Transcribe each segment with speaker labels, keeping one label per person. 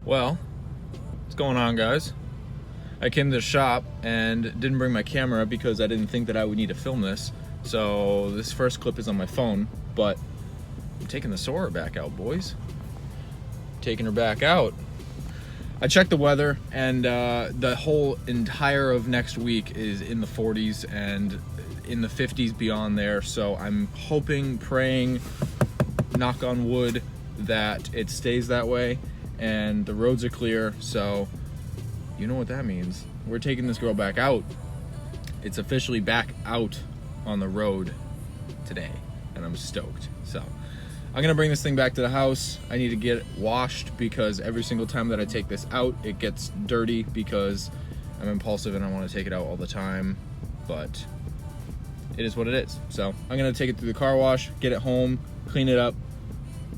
Speaker 1: Well, what's going on, guys? I came to the shop and didn't bring my camera because I didn't think that I would need to film this. So this first clip is on my phone, but I'm taking the Soarer back out, boys. Taking her back out. I checked the weather, and the whole entire of next week is in the 40s and in the 50s beyond there. So I'm hoping, praying, knock on wood, that it stays that way and the roads are clear. So you know what that means. We're taking this girl back out. It's officially back out on the road today, and I'm stoked. So I'm gonna bring this thing back to the house. I need to get it washed because every single time that I take this out, it gets dirty because I'm impulsive and I want to take it out all the time. But it is what it is. So I'm gonna take it through the car wash, get it home, clean it up,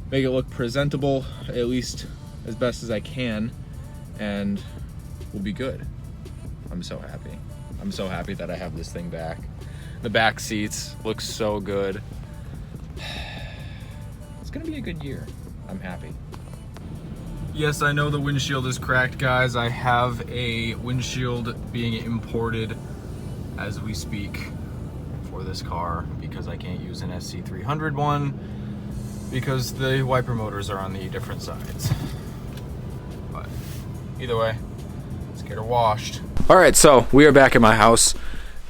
Speaker 1: make it look presentable, at least as best as I can, and we'll be good. I'm so happy. I'm so happy that I have this thing back. The back seats look so good. It's gonna be a good year. I'm happy. Yes, I know the windshield is cracked, guys. I have a windshield being imported as we speak for this car because I can't use an SC300 one because the wiper motors are on the different sides. But either way, let's get her washed. All right, so we are back at my house.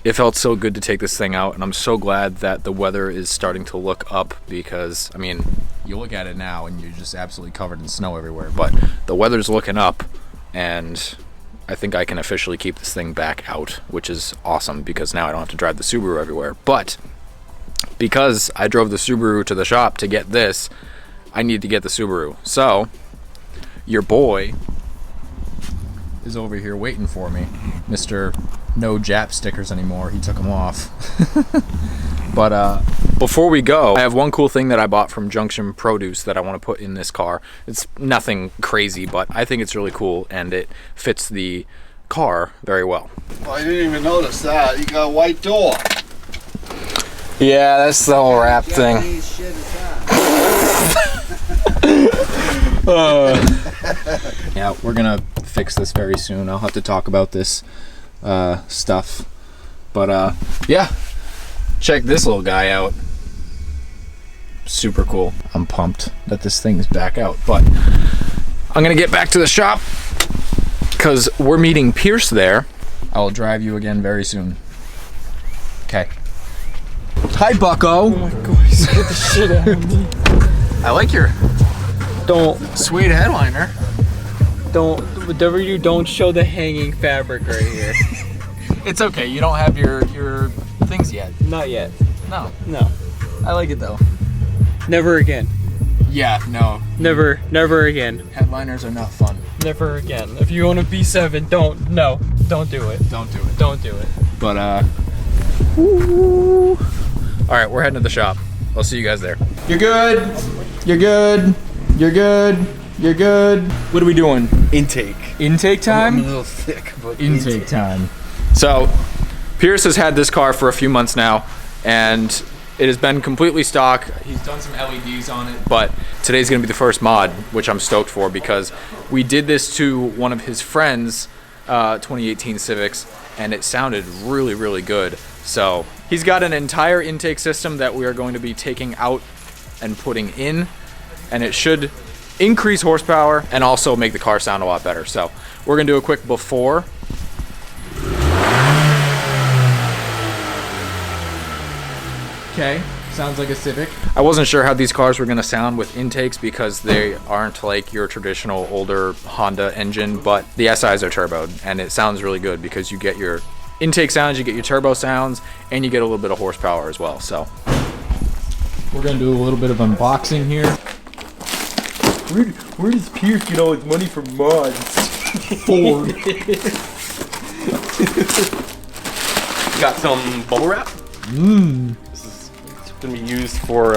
Speaker 1: It felt so good to take this thing out, and I'm so glad that the weather is starting to look up because, I mean, you look at it now and you're just absolutely covered in snow everywhere, but the weather's looking up, and I think I can officially keep this thing back out, which is awesome because now I don't have to drive the Subaru everywhere. But because I drove the Subaru to the shop to get this, I need to get the Subaru. So your boy is over here waiting for me. Mr. No Jap stickers anymore. He took them off. But before we go, I have one cool thing that I bought from Junction Produce that I want to put in this car. It's nothing crazy, but I think it's really cool and it fits the car very well.
Speaker 2: I didn't even notice that. You got a white door.
Speaker 1: Yeah, that's the whole wrap thing. Yeah, we're gonna fix this very soon. I'll have to talk about this stuff. But yeah, check this little guy out. Super cool. I'm pumped that this thing's back out. But I'm gonna get back to the shop because we're meeting Pierce there. I'll drive you again very soon. Okay. Hi, Bucko.
Speaker 3: Oh my god, scared the shit out of me.
Speaker 1: I like your sweet headliner.
Speaker 3: Whatever you don't show the hanging fabric right here.
Speaker 1: It's okay, you don't have your things yet.
Speaker 3: Not yet.
Speaker 1: No.
Speaker 3: No.
Speaker 1: I like it though.
Speaker 3: Never again.
Speaker 1: Yeah, no.
Speaker 3: Never again.
Speaker 1: Headliners are not fun.
Speaker 3: Never again. If you own a B7, don't do it.
Speaker 1: Don't do it.
Speaker 3: Don't do it.
Speaker 1: But woo. All right, we're heading to the shop. I'll see you guys there. You're good. You're good. You're good. You're good. What are we doing?
Speaker 2: Intake.
Speaker 1: Intake time?
Speaker 2: I'm a little thick, but
Speaker 1: Intake time. So, Pierce has had this car for a few months now, and it has been completely stock. He's done some LEDs on it, but today's gonna be the first mod, which I'm stoked for because we did this to one of his friends' 2018 Civics, and it sounded really, really good. So he's got an entire intake system that we are going to be taking out and putting in, and it should increase horsepower and also make the car sound a lot better. So we're gonna do a quick before. Okay, sounds like a Civic. I wasn't sure how these cars were gonna sound with intakes because they aren't like your traditional older Honda engine, but the SIs are turboed and it sounds really good because you get your intake sounds, you get your turbo sounds, and you get a little bit of horsepower as well. So we're gonna do a little bit of unboxing here.
Speaker 2: Where does Pierce get all his money from mods?
Speaker 1: Ford.
Speaker 4: Got some bubble wrap. This is going to be used for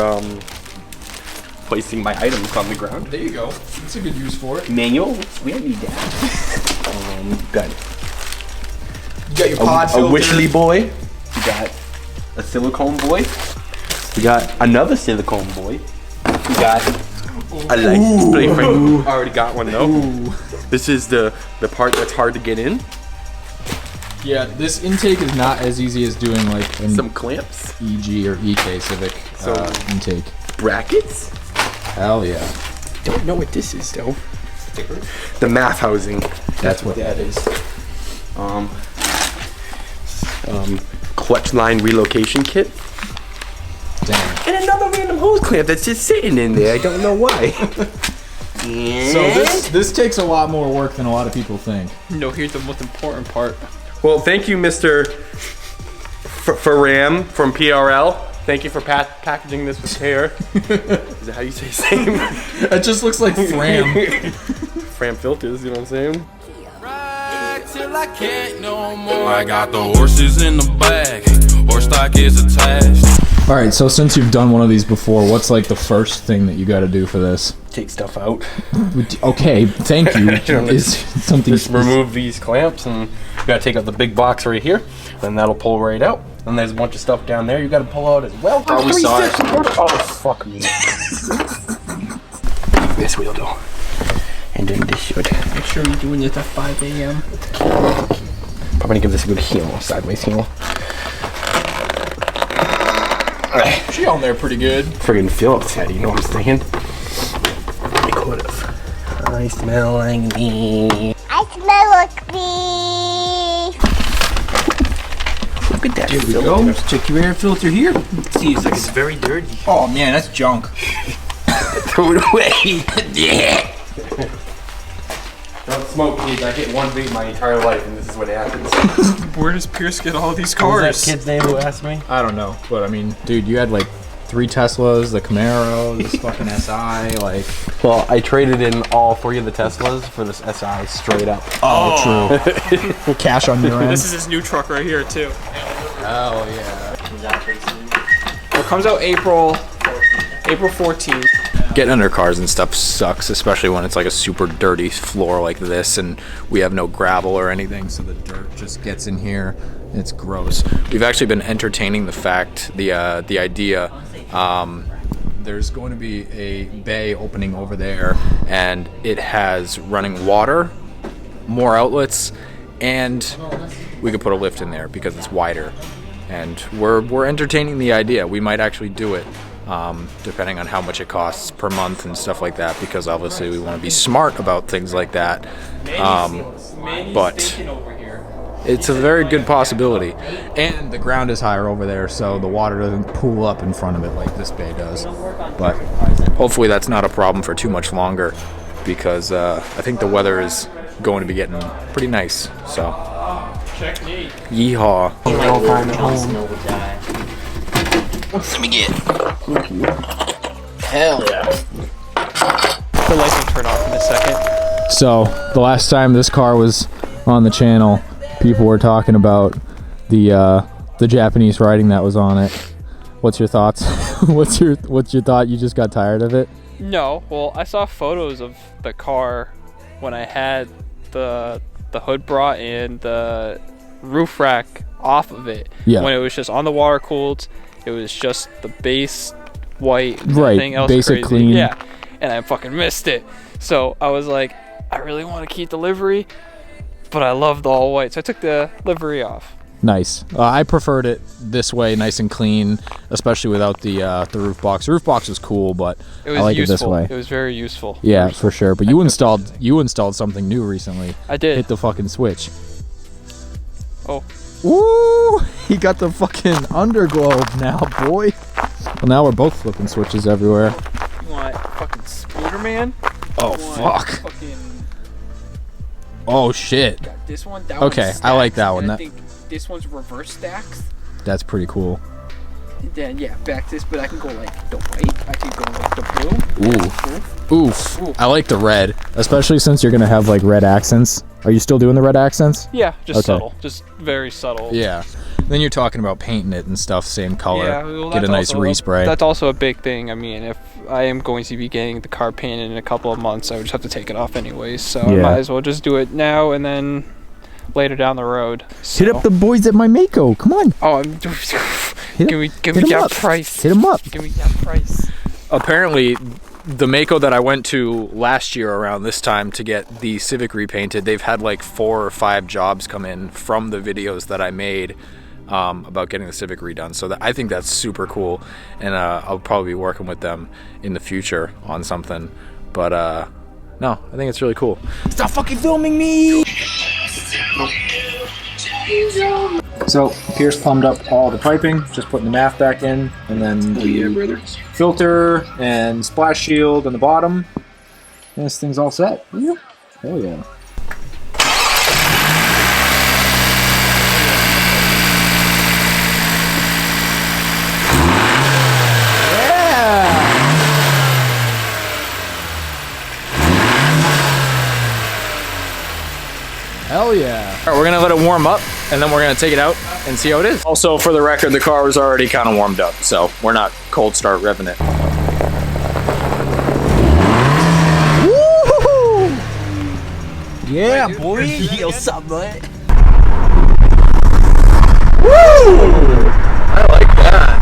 Speaker 4: placing my items on the ground.
Speaker 1: There you go. That's a good use for it.
Speaker 4: Manual. We don't need that. Got
Speaker 1: You got your pod
Speaker 4: a
Speaker 1: filter.
Speaker 4: Wishley boy. We got a silicone boy. We got another silicone boy. We got a license plate frame. Already got one though. This is the part that's hard to get in.
Speaker 1: Yeah, this intake is not as easy as doing like an
Speaker 4: Some clamps.
Speaker 1: EG or EK Civic intake.
Speaker 4: Brackets.
Speaker 1: Hell yeah.
Speaker 3: Don't know what this is though.
Speaker 4: The math housing.
Speaker 1: That's what that is.
Speaker 4: Clutch line relocation kit.
Speaker 1: Damn.
Speaker 4: And another random hose clamp that's just sitting in there. I don't know why.
Speaker 1: So this takes a lot more work than a lot of people think.
Speaker 3: No, here's the most important part.
Speaker 4: Well, thank you, Mr. Faram from PRL. Thank you for packaging this with care. Is that how you say his name?
Speaker 1: It just looks like Fram.
Speaker 4: Fram filters, you know what I'm saying?
Speaker 5: Ride till I can't no more. I got the horses in the back. Horse stock is attached.
Speaker 1: All right, so since you've done one of these before, what's like the first thing that you got to do for this?
Speaker 4: Take stuff out.
Speaker 1: Okay, thank you. Is something
Speaker 4: Just remove these clamps, and you gotta take out the big box right here, and that'll pull right out. And there's a bunch of stuff down there you gotta pull out as well.
Speaker 1: Oh, we saw it.
Speaker 4: Oh, fuck me. This will do. And then this should.
Speaker 3: Make sure you're doing this at 5 a.m.
Speaker 4: I'm gonna give this a good heel, sideways heel.
Speaker 1: She on there pretty good.
Speaker 4: Friggin' Phillips head, you know what I'm saying? I could've. I smell like me.
Speaker 6: I smell like me.
Speaker 4: Look at that.
Speaker 3: Here we go. Let's check your air filter here. Let's see if
Speaker 4: It's very dirty.
Speaker 1: Oh man, that's junk.
Speaker 4: Throw it away. Yeah. Don't smoke, kids. I hit one vape my entire life, and this is what happens.
Speaker 3: Where does Pierce get all these
Speaker 4: What was
Speaker 3: cars?
Speaker 4: that kid's name who asked me?
Speaker 1: I don't know, but I mean, dude, you had like 3 Teslas, the Camaro, this fucking SI, like.
Speaker 4: Well, I traded in all 3 of the Teslas for this SI straight up.
Speaker 1: Oh, true. Cash on your end.
Speaker 3: This is his new truck right here too.
Speaker 1: Hell yeah.
Speaker 3: It comes out April 14th.
Speaker 1: Getting under cars and stuff sucks, especially when it's like a super dirty floor like this and we have no gravel or anything, so the dirt just gets in here. It's gross. We've actually been entertaining the fact, the idea, there's going to be a bay opening over there and it has running water, more outlets, and we could put a lift in there because it's wider. And we're entertaining the idea. We might actually do it. Depending on how much it costs per month and stuff like that, because obviously we want to be smart about things like that. But it's a very good possibility. And the ground is higher over there, so the water doesn't pool up in front of it like this bay does. But hopefully that's not a problem for too much longer, because I think the weather is going to be getting pretty nice. So, yeehaw.
Speaker 3: Let me get. Hell yeah. The lights will turn off in a second.
Speaker 1: So the last time this car was on the channel, people were talking about the Japanese writing that was on it. What's your thoughts? what's your thought? You just got tired of it?
Speaker 3: No, well, I saw photos of the car when I had the hood brought and the roof rack off of it.
Speaker 1: Yeah.
Speaker 3: When it was just on the water cooled. It was just the base white,
Speaker 1: right,
Speaker 3: nothing else
Speaker 1: basic
Speaker 3: crazy.
Speaker 1: clean.
Speaker 3: Yeah, and I fucking missed it. So I was like, I really want to keep the livery, but I love the all white. So I took the livery off.
Speaker 1: Nice. I preferred it this way, nice and clean, especially without the roof box. The roof box was cool, but
Speaker 3: It was
Speaker 1: I like
Speaker 3: useful.
Speaker 1: it this way.
Speaker 3: It was very useful.
Speaker 1: Yeah, for sure. But you installed something new recently.
Speaker 3: I did.
Speaker 1: Hit the fucking switch.
Speaker 3: Oh.
Speaker 1: Woo! He got the fucking underglow now, boy. Well, now we're both flipping switches everywhere.
Speaker 3: You want fucking Scooter Man?
Speaker 1: Oh,
Speaker 3: You want
Speaker 1: fuck.
Speaker 3: Fucking
Speaker 1: Oh, shit.
Speaker 3: got this one. That
Speaker 1: Okay,
Speaker 3: one's
Speaker 1: I like
Speaker 3: stacks,
Speaker 1: that one.
Speaker 3: and I
Speaker 1: That-
Speaker 3: think this one's reverse stacks.
Speaker 1: That's pretty cool.
Speaker 3: And then yeah, back this, but I can go like the white. I can go like the blue.
Speaker 1: Ooh. Oof. I like the red, especially since you're going to have like red accents. Are you still doing the red accents?
Speaker 3: Yeah, just
Speaker 1: Okay.
Speaker 3: subtle, just very subtle.
Speaker 1: Yeah. Then you're talking about painting it and stuff, same color.
Speaker 3: Yeah, well,
Speaker 1: Get a
Speaker 3: that's
Speaker 1: nice
Speaker 3: also
Speaker 1: respray.
Speaker 3: That's also a big thing. I mean, if I am going to be getting the car painted in a couple of months, I would just have to take it off anyways. So I
Speaker 1: Yeah.
Speaker 3: might as well just do it now and then later down the road. So.
Speaker 1: Hit up the boys at my Mako. Come on.
Speaker 3: Oh, I'm, give me
Speaker 1: hit 'em
Speaker 3: that
Speaker 1: up.
Speaker 3: price.
Speaker 1: Hit them up.
Speaker 3: Give me that price.
Speaker 1: Apparently, the Mako that I went to last year around this time to get the Civic repainted, they've had like 4 or 5 jobs come in from the videos that I made about getting the Civic redone. So I think that's super cool, and I'll probably be working with them in the future on something. But no, I think it's really cool. Stop fucking filming me! So Pierce plumbed up all the piping, just putting the MAF back in, and then the filter and splash shield on the bottom. And this thing's all set. Yeah. Hell yeah. Hell yeah. All right, we're gonna let it warm up, and then we're gonna take it out and see how it is. Also, for the record, the car was already kind of warmed up, so we're not cold start revving it. Woo! Yeah, boy. Yo, sup, boy? Woo! I like that.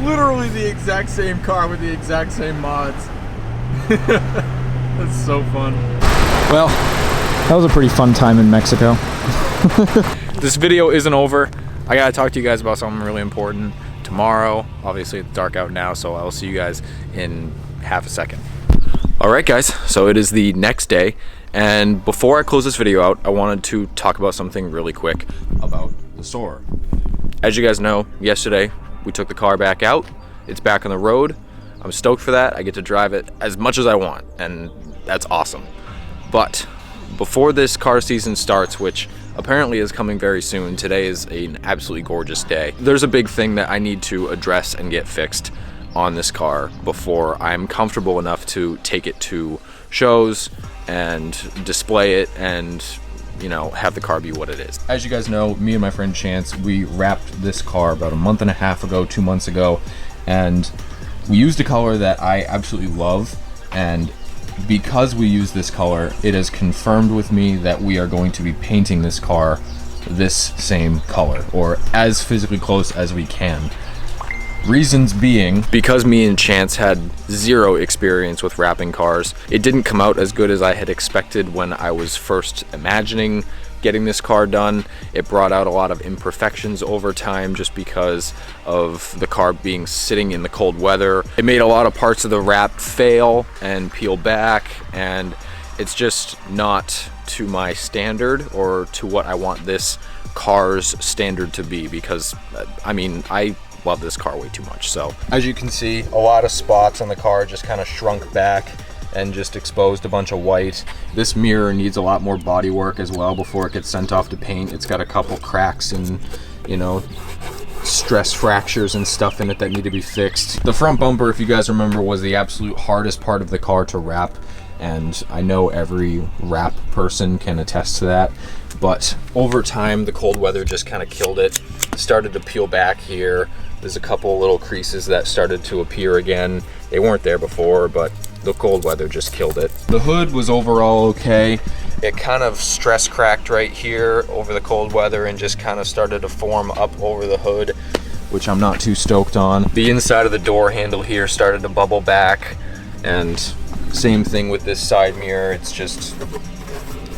Speaker 1: Literally the exact same car with the exact same mods. That's so fun. Well, that was a pretty fun time in Mexico. This video isn't over. I gotta talk to you guys about something really important tomorrow. Obviously it's dark out now, so I'll see you guys in half a second. All right guys, so it is the next day, and before I close this video out, I wanted to talk about something really quick about the Soarer. As you guys know, yesterday we took the car back out. It's back on the road. I'm stoked for that. I get to drive it as much as I want, and that's awesome. But before this car season starts, which apparently is coming very soon, today is an absolutely gorgeous day. There's a big thing that I need to address and get fixed on this car before I'm comfortable enough to take it to shows and display it and, you know, have the car be what it is. As you guys know, me and my friend Chance, we wrapped this car about a month and a half ago, 2 months ago, and we used a color that I absolutely love, and because we use this color, it has confirmed with me that we are going to be painting this car this same color, or as physically close as we can. Reasons being, because me and Chance had zero experience with wrapping cars, it didn't come out as good as I had expected when I was first imagining getting this car done. It brought out a lot of imperfections over time just because of the car being sitting in the cold weather. It made a lot of parts of the wrap fail and peel back, and it's just not to my standard or to what I want this car's standard to be, because I mean, I love this car way too much. So as you can see, a lot of spots on the car just kind of shrunk back and just exposed a bunch of white. This mirror needs a lot more body work as well before it gets sent off to paint. It's got a couple cracks and, you know, stress fractures and stuff in it that need to be fixed. The front bumper, if you guys remember, was the absolute hardest part of the car to wrap, and I know every wrap person can attest to that. But over time, the cold weather just kind of killed it. It started to peel back here. There's a couple little creases that started to appear again. They weren't there before, but the cold weather just killed it. The hood was overall okay. It kind of stress cracked right here over the cold weather and just kind of started to form up over the hood, which I'm not too stoked on. The inside of the door handle here started to bubble back, and same thing with this side mirror. It's just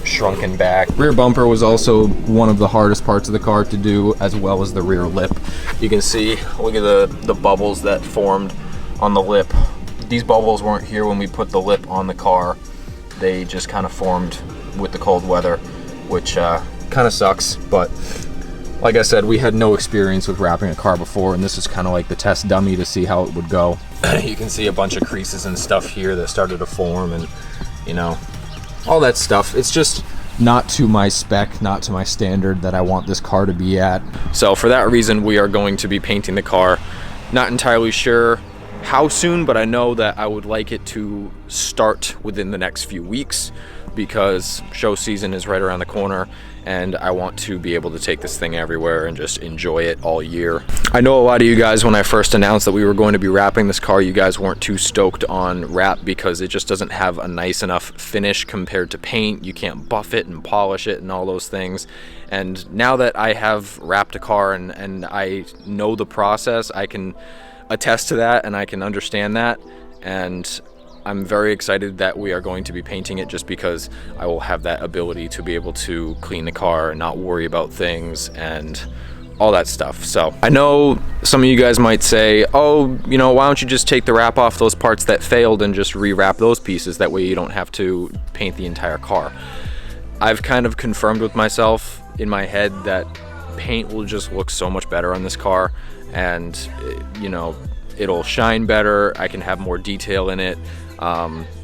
Speaker 1: shrunken back. Rear bumper was also one of the hardest parts of the car to do, as well as the rear lip. You can see, look at the bubbles that formed on the lip. These bubbles weren't here when we put the lip on the car. They just kind of formed with the cold weather, which kind of sucks. But like I said, we had no experience with wrapping a car before, and this is kind of like the test dummy to see how it would go. You can see a bunch of creases and stuff here that started to form, and you know, all that stuff. It's just not to my spec, not to my standard that I want this car to be at. So for that reason, we are going to be painting the car. Not entirely sure how soon, but I know that I would like it to start within the next few weeks because show season is right around the corner and I want to be able to take this thing everywhere and just enjoy it all year. I know a lot of you guys, when I first announced that we were going to be wrapping this car, you guys weren't too stoked on wrap because it just doesn't have a nice enough finish compared to paint. You can't buff it and polish it and all those things. And now that I have wrapped a car and I know the process, I can attest to that and I can understand that, and I'm very excited that we are going to be painting it just because I will have that ability to be able to clean the car and not worry about things and all that stuff. So I know some of you guys might say, oh, you know, why don't you just take the wrap off those parts that failed and just rewrap those pieces, that way you don't have to paint the entire car. I've kind of confirmed with myself in my head that paint will just look so much better on this car, and you know, it'll shine better. I can have more detail in it.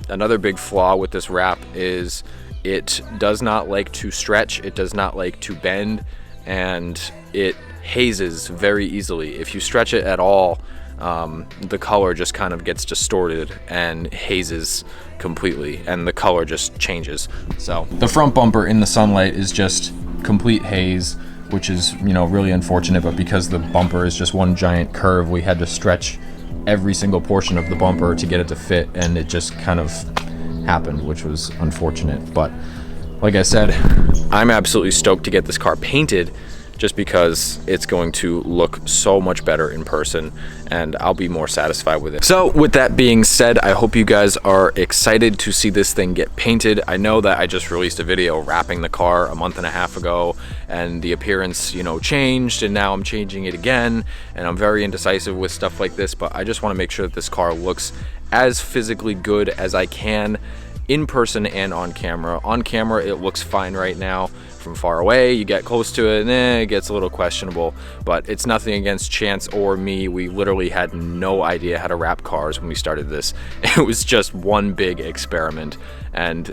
Speaker 1: Another big flaw with this wrap is it does not like to stretch, it does not like to bend, and it hazes very easily. If you stretch it at all, the color just kind of gets distorted and hazes completely, and the color just changes. So the front bumper in the sunlight is just complete haze, which is, you know, really unfortunate, but because the bumper is just one giant curve, we had to stretch every single portion of the bumper to get it to fit, and it just kind of happened, which was unfortunate. But like I said, I'm absolutely stoked to get this car painted just because it's going to look so much better in person and I'll be more satisfied with it. So with that being said, I hope you guys are excited to see this thing get painted. I know that I just released a video wrapping the car a month and a half ago and the appearance, you know, changed, and now I'm changing it again, and I'm very indecisive with stuff like this, but I just want to make sure that this car looks as physically good as I can in person and on camera. On camera it looks fine right now. From far away, you get close to it and it gets a little questionable, but it's nothing against Chance or me. We literally had no idea how to wrap cars when we started this. It was just one big experiment, and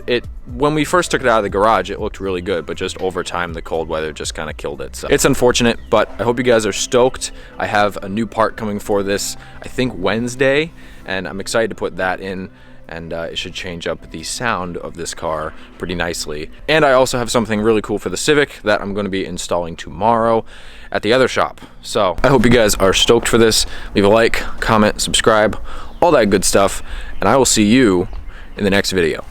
Speaker 1: when we first took it out of the garage it looked really good, but just over time the cold weather just kind of killed it. So it's unfortunate, but I hope you guys are stoked. I have a new part coming for this, I think Wednesday, and I'm excited to put that in, and it should change up the sound of this car pretty nicely. And I also have something really cool for the Civic that I'm going to be installing tomorrow at the other shop. So I hope you guys are stoked for this. Leave a like, comment, subscribe, all that good stuff, and I will see you in the next video.